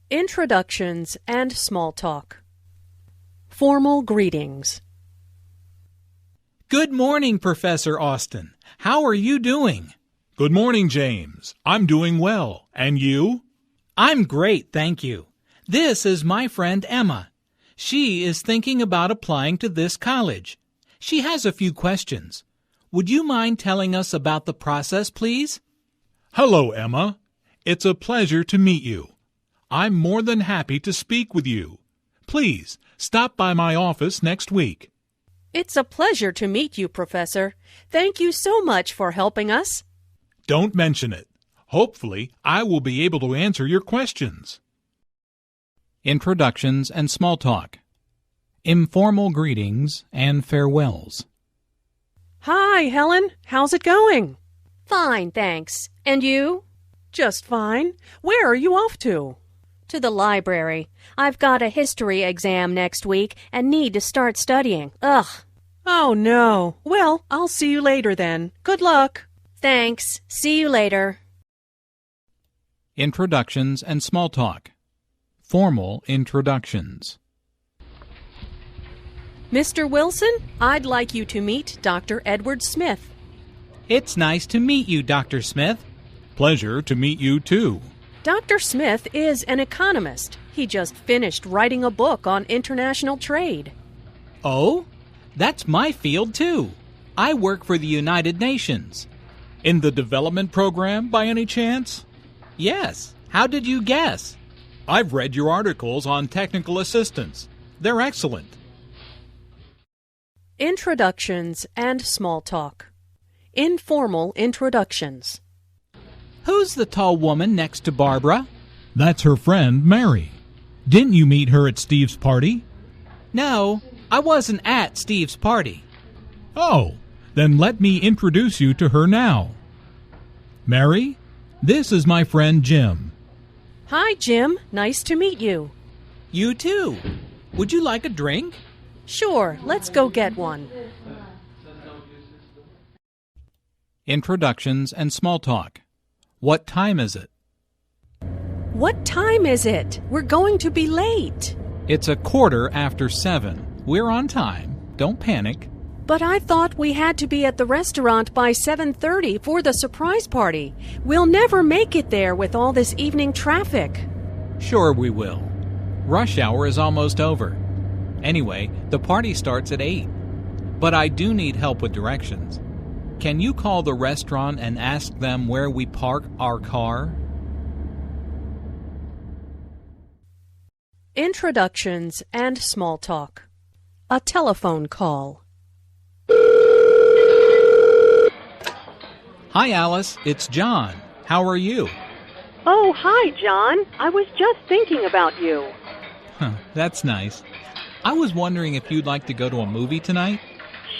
Introductions and small talk. Formal greetings. Good morning, Professor Austin. How are you doing? Good morning, James. I'm doing well. And you? I'm great, thank you. This is my friend Emma. She is thinking about applying to this college. She has a few questions. Would you mind telling us about the process, please? Hello, Emma. It's a pleasure to meet you. I'm more than happy to speak with you. Please, stop by my office next week. It's a pleasure to meet you, Professor. Thank you so much for helping us. Don't mention it. Hopefully, I will be able to answer your questions. Introductions and small talk. Informal greetings and farewells. Hi, Helen. How's it going? Fine, thanks. And you? Just fine. Where are you off to? To the library. I've got a history exam next week and need to start studying. Ugh. Oh, no. Well, I'll see you later then. Good luck. Thanks. See you later. Introductions and small talk. Formal introductions. Mr. Wilson, I'd like you to meet Dr. Edward Smith. It's nice to meet you, Dr. Smith. Pleasure to meet you, too. Dr. Smith is an economist. He just finished writing a book on international trade. Oh? That's my field, too. I work for the United Nations. In the development program, by any chance? Yes. How did you guess? I've read your articles on technical assistance. They're excellent. Introductions and small talk. Informal introductions. Who's the tall woman next to Barbara? That's her friend, Mary. Didn't you meet her at Steve's party? No, I wasn't at Steve's party. Oh, then let me introduce you to her now. Mary, this is my friend Jim. Hi, Jim. Nice to meet you. You too. Would you like a drink? Sure, let's go get one. Introductions and small talk. What time is it? What time is it? We're going to be late. It's 7:15. We're on time. Don't panic. But I thought we had to be at the restaurant by 7:30 for the surprise party. We'll never make it there with all this evening traffic. Sure we will. Rush hour is almost over. Anyway, the party starts at 8. But I do need help with directions. Can you call the restaurant and ask them where we park our car? Introductions and small talk. A telephone call. Hi, Alice. It's John. How are you? Oh, hi, John. I was just thinking about you. That's nice. I was wondering if you'd like to go to a movie tonight?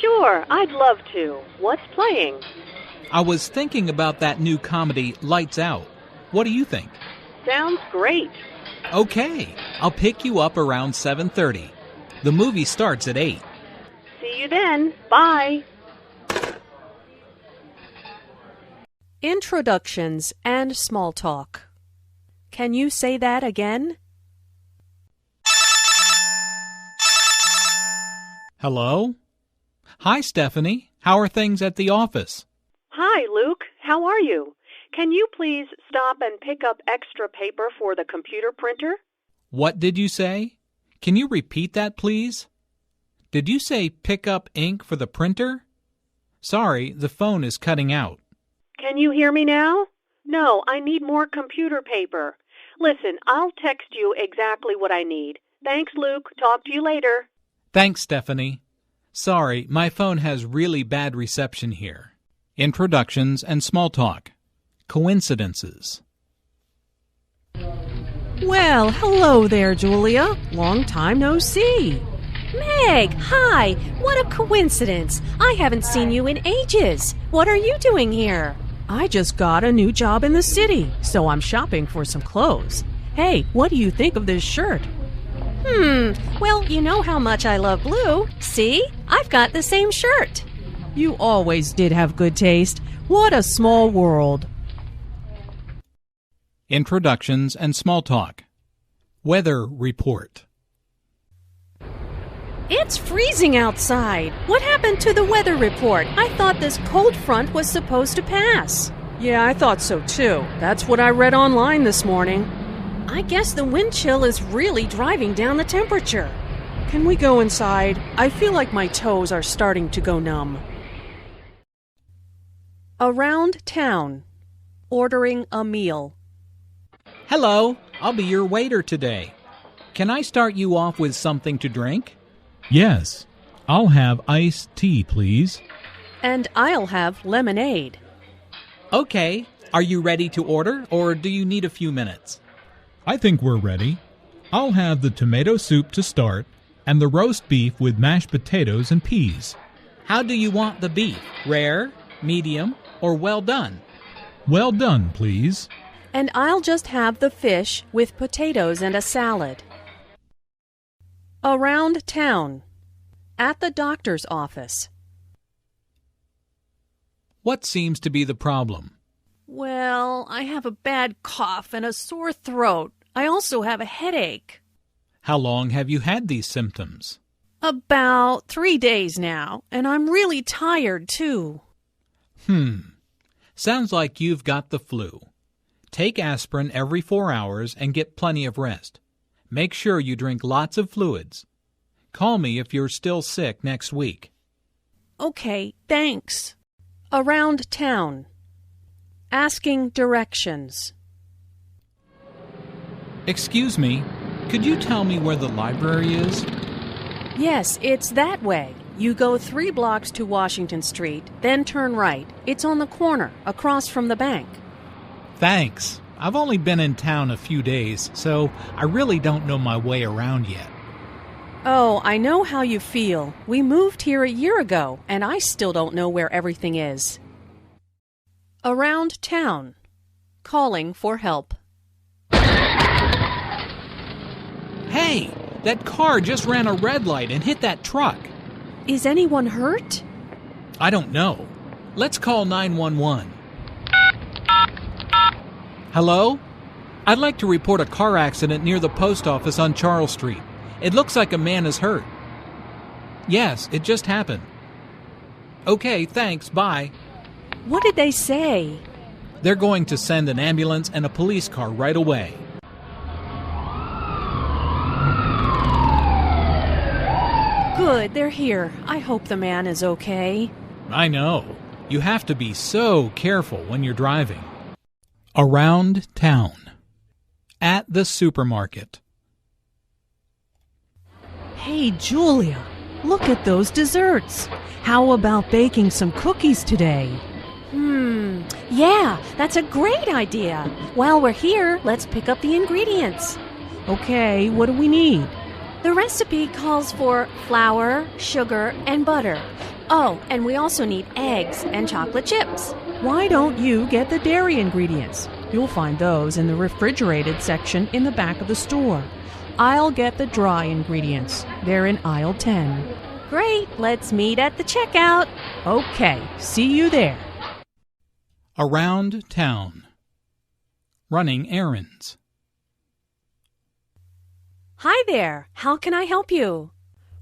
Sure, I'd love to. What's playing? I was thinking about that new comedy, Lights Out. What do you think? Sounds great. Okay, I'll pick you up around 7:30. The movie starts at 8. See you then. Bye. Introductions and small talk. Can you say that again? Hello? Hi, Stephanie. How are things at the office? Hi, Luke. How are you? Can you please stop and pick up extra paper for the computer printer? What did you say? Can you repeat that, please? Did you say pick up ink for the printer? Sorry, the phone is cutting out. Can you hear me now? No, I need more computer paper. Listen, I'll text you exactly what I need. Thanks, Luke. Talk to you later. Thanks, Stephanie. Sorry, my phone has really bad reception here. Introductions and small talk. Coincidences. Well, hello there, Julia. Long time no see. Meg, hi. What a coincidence. I haven't seen you in ages. What are you doing here? I just got a new job in the city, so I'm shopping for some clothes. Hey, what do you think of this shirt? Well, you know how much I love blue. See? I've got the same shirt. You always did have good taste. What a small world. Introductions and small talk. Weather report. It's freezing outside. What happened to the weather report? I thought this cold front was supposed to pass. Yeah, I thought so too. That's what I read online this morning. I guess the wind chill is really driving down the temperature. Can we go inside? I feel like my toes are starting to go numb. Around town. Ordering a meal. Hello, I'll be your waiter today. Can I start you off with something to drink? Yes. I'll have iced tea, please. And I'll have lemonade. Okay, are you ready to order, or do you need a few minutes? I think we're ready. I'll have the tomato soup to start, and the roast beef with mashed potatoes and peas. How do you want the beef? Rare, medium, or well done? Well done, please. And I'll just have the fish with potatoes and a salad. Around town. At the doctor's office. What seems to be the problem? Well, I have a bad cough and a sore throat. I also have a headache. How long have you had these symptoms? About 3 days now, and I'm really tired, too. Sounds like you've got the flu. Take aspirin every 4 hours and get plenty of rest. Make sure you drink lots of fluids. Call me if you're still sick next week. Okay, thanks. Around town. Asking directions. Excuse me, could you tell me where the library is? Yes, it's that way. You go 3 blocks to Washington Street, then turn right. It's on the corner, across from the bank. Thanks. I've only been in town a few days, so I really don't know my way around yet. Oh, I know how you feel. We moved here a year ago, and I still don't know where everything is. Around town. Calling for help. Hey, that car just ran a red light and hit that truck. Is anyone hurt? I don't know. Let's call 911. Hello? I'd like to report a car accident near the post office on Charles Street. It looks like a man is hurt. Yes, it just happened. Okay, thanks, bye. What did they say? They're going to send an ambulance and a police car right away. Good, they're here. I hope the man is okay. I know. You have to be so careful when you're driving. Around town. At the supermarket. Hey, Julia, look at those desserts. How about baking some cookies today? Yeah, that's a great idea. While we're here, let's pick up the ingredients. Okay, what do we need? The recipe calls for flour, sugar, and butter. Oh, and we also need eggs and chocolate chips. Why don't you get the dairy ingredients? You'll find those in the refrigerated section in the back of the store. I'll get the dry ingredients. They're in aisle 10. Great, let's meet at the checkout. Okay, see you there. Around town. Running errands. Hi there, how can I help you?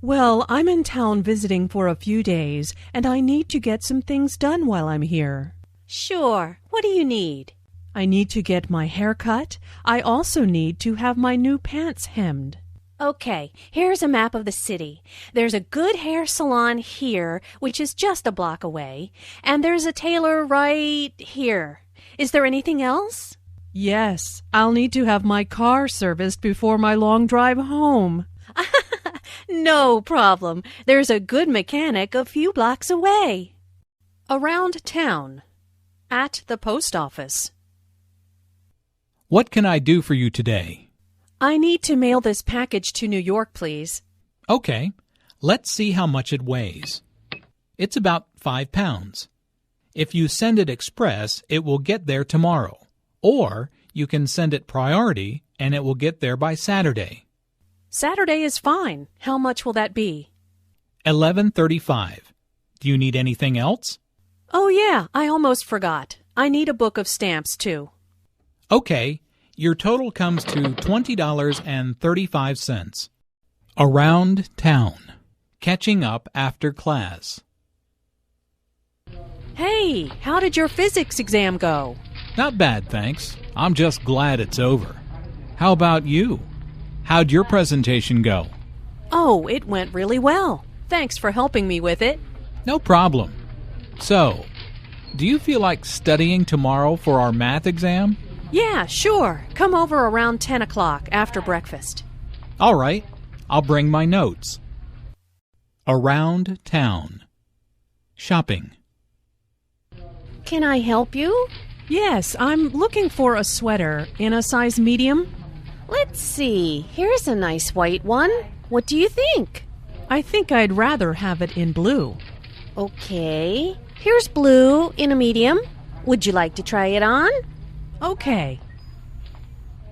Well, I'm in town visiting for a few days, and I need to get some things done while I'm here. Sure, what do you need? I need to get my hair cut. I also need to have my new pants hemmed. Okay, here's a map of the city. There's a good hair salon here, which is just a block away, and there's a tailor right here. Is there anything else? Yes, I'll need to have my car serviced before my long drive home. No problem. There's a good mechanic a few blocks away. Around town. At the post office. What can I do for you today? I need to mail this package to New York, please. Okay, let's see how much it weighs. It's about 5 pounds. If you send it express, it will get there tomorrow. Or you can send it priority and it will get there by Saturday. Saturday is fine. How much will that be? $11.35. Do you need anything else? Oh, yeah, I almost forgot. I need a book of stamps, too. Okay, Your total comes to $20.35. Around town. Catching up after class. Hey, how did your physics exam go? Not bad, thanks. I'm just glad it's over. How about you? How'd your presentation go? Oh, it went really well. Thanks for helping me with it. No problem. So, do you feel like studying tomorrow for our math exam? Yeah, sure. Come over around 10 o'clock after breakfast. All right. I'll bring my notes. Around town. Shopping. Can I help you? Yes, I'm looking for a sweater in a size medium. Let's see. Here's a nice white one. What do you think? I think I'd rather have it in blue. Okay. Here's blue in a medium. Would you like to try it on? Okay.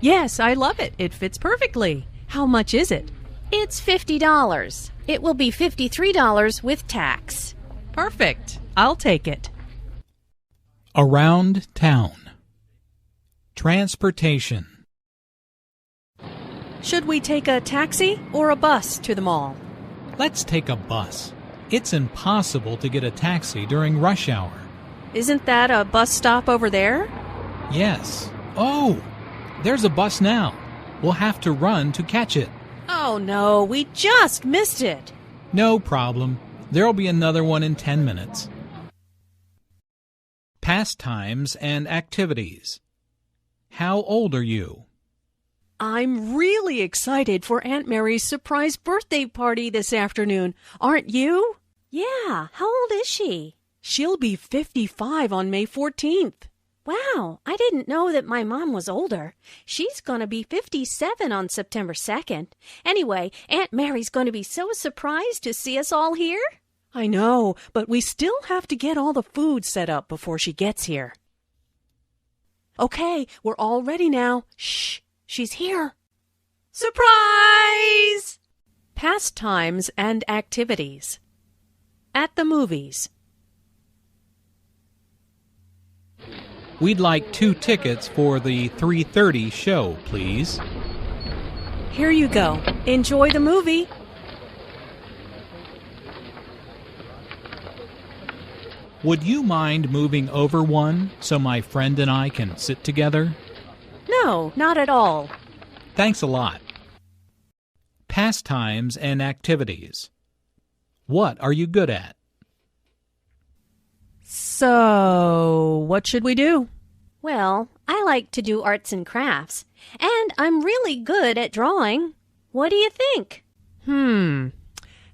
Yes, I love it. It fits perfectly. How much is it? It's $50. It will be $53 with tax. Perfect. I'll take it. Around town. Transportation. Should we take a taxi or a bus to the mall? Let's take a bus. It's impossible to get a taxi during rush hour. Isn't that a bus stop over there? Yes. Oh, there's a bus now. We'll have to run to catch it. Oh no, we just missed it. No problem. There'll be another one in 10 minutes. Pastimes and activities. How old are you? I'm really excited for Aunt Mary's surprise birthday party this afternoon. Aren't you? Yeah, how old is she? She'll be 55 on May 14th. Wow, I didn't know that my mom was older. She's going to be 57 on September 2nd. Anyway, Aunt Mary's going to be so surprised to see us all here. I know, but we still have to get all the food set up before she gets here. Okay, we're all ready now. Shh, she's here. Surprise! Pastimes and activities. At the movies. We'd like 2 tickets for the 3:30 show, please. Here you go. Enjoy the movie. Would you mind moving over one so my friend and I can sit together? No, not at all. Thanks a lot. Pastimes and activities. What are you good at? So, what should we do? Well, I like to do arts and crafts, and I'm really good at drawing. What do you think?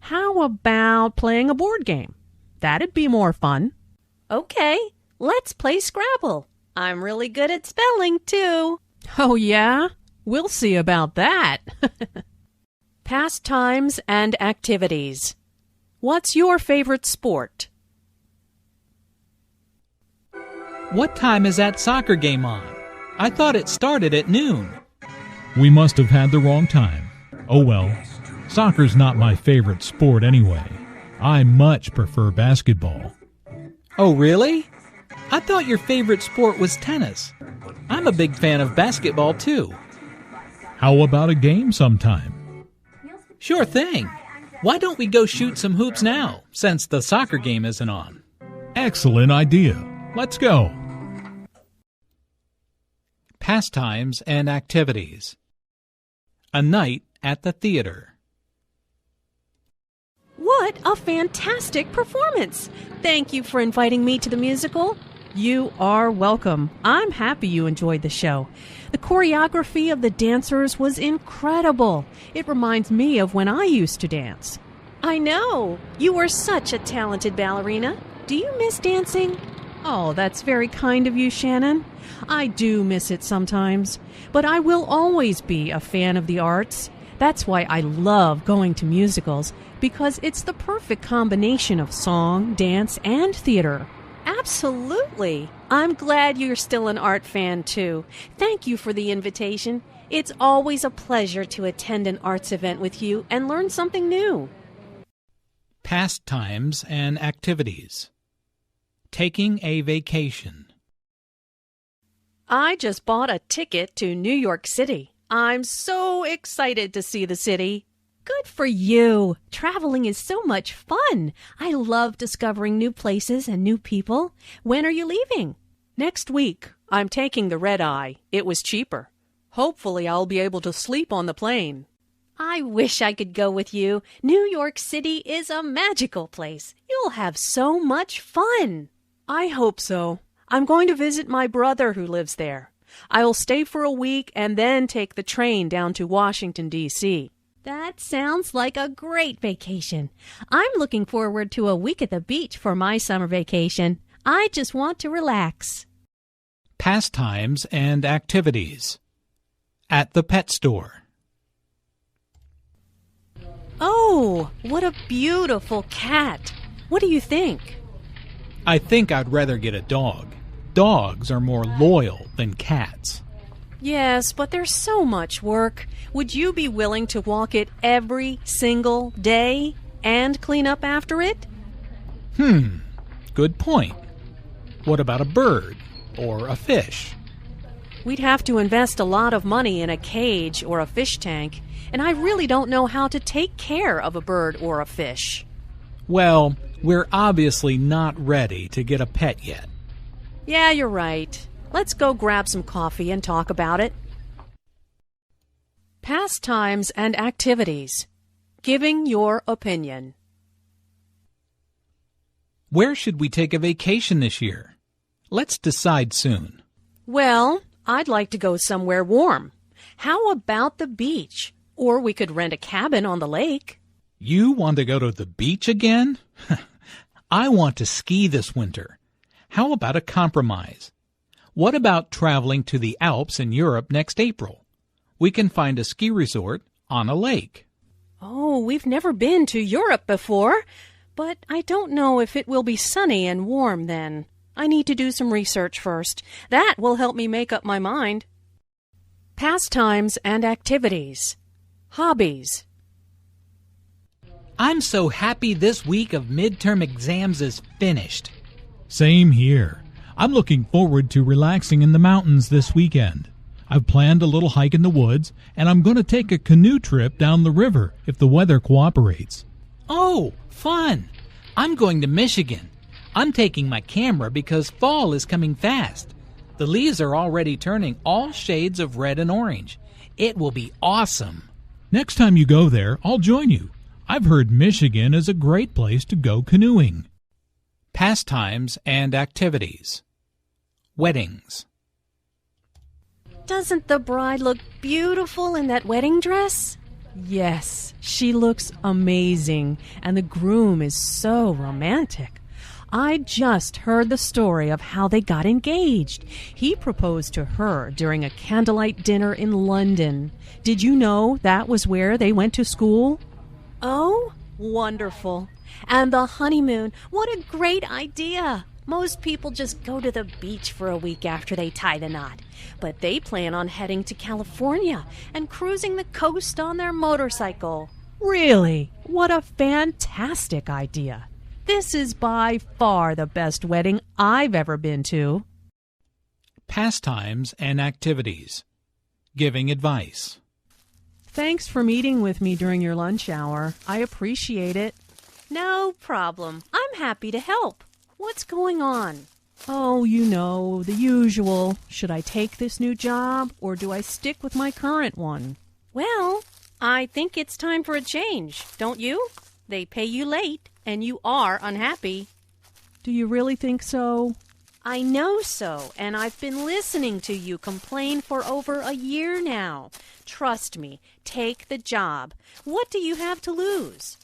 How about playing a board game? That'd be more fun. Okay, let's play Scrabble. I'm really good at spelling, too. Oh, yeah? We'll see about that. Pastimes and activities. What's your favorite sport? What time is that soccer game on? I thought it started at noon. We must have had the wrong time. Oh well, soccer's not my favorite sport anyway. I much prefer basketball. Oh, really? I thought your favorite sport was tennis. I'm a big fan of basketball, too. How about a game sometime? Sure thing. Why don't we go shoot some hoops now, since the soccer game isn't on? Excellent idea. Let's go. Pastimes and activities. A night at the theater. What a fantastic performance! Thank you for inviting me to the musical. You are welcome. I'm happy you enjoyed the show. The choreography of the dancers was incredible. It reminds me of when I used to dance. I know. You were such a talented ballerina. Do you miss dancing? Oh, that's very kind of you, Shannon. I do miss it sometimes, but I will always be a fan of the arts. That's why I love going to musicals, because it's the perfect combination of song, dance, and theater. Absolutely. I'm glad you're still an art fan, too. Thank you for the invitation. It's always a pleasure to attend an arts event with you and learn something new. Pastimes and activities. Taking a vacation. I just bought a ticket to New York City. I'm so excited to see the city. Good for you. Traveling is so much fun. I love discovering new places and new people. When are you leaving? Next week, I'm taking the red eye. It was cheaper. Hopefully, I'll be able to sleep on the plane. I wish I could go with you. New York City is a magical place. You'll have so much fun. I hope so. I'm going to visit my brother who lives there. I'll stay for a week and then take the train down to Washington, D.C. That sounds like a great vacation. I'm looking forward to a week at the beach for my summer vacation. I just want to relax. Pastimes and activities. At the pet store. Oh, what a beautiful cat. What do you think? I think I'd rather get a dog. Dogs are more loyal than cats. Yes, but there's so much work. Would you be willing to walk it every single day and clean up after it? Good point. What about a bird or a fish? We'd have to invest a lot of money in a cage or a fish tank, and I really don't know how to take care of a bird or a fish. Well, we're obviously not ready to get a pet yet. Yeah, you're right. Let's go grab some coffee and talk about it. Pastimes and activities. Giving your opinion. Where should we take a vacation this year? Let's decide soon. Well, I'd like to go somewhere warm. How about the beach? Or we could rent a cabin on the lake. You want to go to the beach again? I want to ski this winter. How about a compromise? What about traveling to the Alps in Europe next April? We can find a ski resort on a lake. Oh, we've never been to Europe before, but I don't know if it will be sunny and warm then. I need to do some research first. That will help me make up my mind. Pastimes and activities. Hobbies. I'm so happy this week of midterm exams is finished. Same here. I'm looking forward to relaxing in the mountains this weekend. I've planned a little hike in the woods, and I'm going to take a canoe trip down the river if the weather cooperates. Oh, fun! I'm going to Michigan. I'm taking my camera because fall is coming fast. The leaves are already turning all shades of red and orange. It will be awesome. Next time you go there, I'll join you. I've heard Michigan is a great place to go canoeing. Pastimes and activities. Weddings. Doesn't the bride look beautiful in that wedding dress? Yes, she looks amazing, and the groom is so romantic. I just heard the story of how they got engaged. He proposed to her during a candlelight dinner in London. Did you know that was where they went to school? Oh, wonderful. And the honeymoon, what a great idea. Most people just go to the beach for a week after they tie the knot. But they plan on heading to California and cruising the coast on their motorcycle. Really? What a fantastic idea. This is by far the best wedding I've ever been to. Pastimes and activities. Giving advice. Thanks for meeting with me during your lunch hour. I appreciate it. No problem. I'm happy to help. What's going on? Oh, you know, the usual. Should I take this new job or do I stick with my current one? Well, I think it's time for a change, don't you? They pay you late and you are unhappy. Do you really think so? I know so, and I've been listening to you complain for over a year now. Trust me, take the job. What do you have to lose?